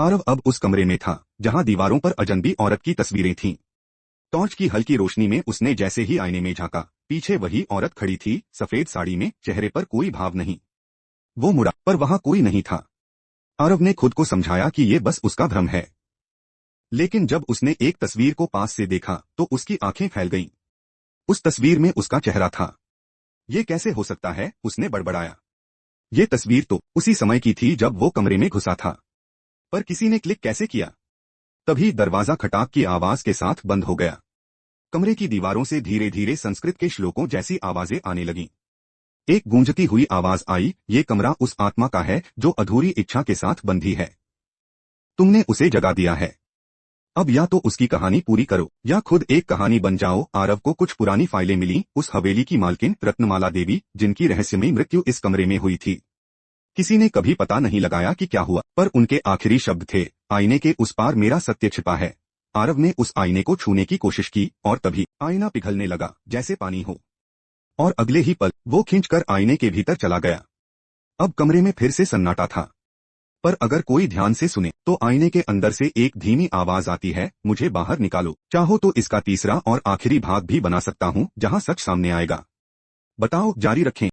आरव अब उस कमरे में था जहां दीवारों पर अजनबी औरत की तस्वीरें थीं। टॉर्च की हल्की रोशनी में उसने जैसे ही आईने में झांका, पीछे वही औरत खड़ी थी, सफेद साड़ी में, चेहरे पर कोई भाव नहीं। वो मुड़ा, पर वहां कोई नहीं था। आरव ने खुद को समझाया कि ये बस उसका भ्रम है। लेकिन जब उसने एक तस्वीर को पास से देखा तो उसकी आंखें फैल गईं। उस तस्वीर में उसका चेहरा था। ये कैसे हो सकता है, उसने बड़बड़ाया। ये तस्वीर तो उसी समय की थी जब वो कमरे में घुसा था। पर किसी ने क्लिक कैसे किया? तभी दरवाजा खटाक की आवाज के साथ बंद हो गया। कमरे की दीवारों से धीरे धीरे संस्कृत के श्लोकों जैसी आवाजें आने लगीं। एक गूंजती हुई आवाज आई, ये कमरा उस आत्मा का है जो अधूरी इच्छा के साथ बंधी है। तुमने उसे जगा दिया है। अब या तो उसकी कहानी पूरी करो या खुद एक कहानी बन जाओ। आरव को कुछ पुरानी फाइलें मिली, उस हवेली की मालकिन रत्नमाला देवी, जिनकी रहस्यमयी मृत्यु इस कमरे में हुई थी। किसी ने कभी पता नहीं लगाया कि क्या हुआ, पर उनके आखिरी शब्द थे, आईने के उस पार मेरा सत्य छिपा है। आरव ने उस आईने को छूने की कोशिश की और तभी आईना पिघलने लगा जैसे पानी हो, और अगले ही पल वो खींचकर आईने के भीतर चला गया। अब कमरे में फिर से सन्नाटा था, पर अगर कोई ध्यान से सुने तो आईने के अंदर से एक धीमी आवाज आती है, मुझे बाहर निकालो, चाहो तो इसका तीसरा और आखिरी भाग भी बना सकता हूँ जहाँ सच सामने आएगा। बताओ, जारी रखें।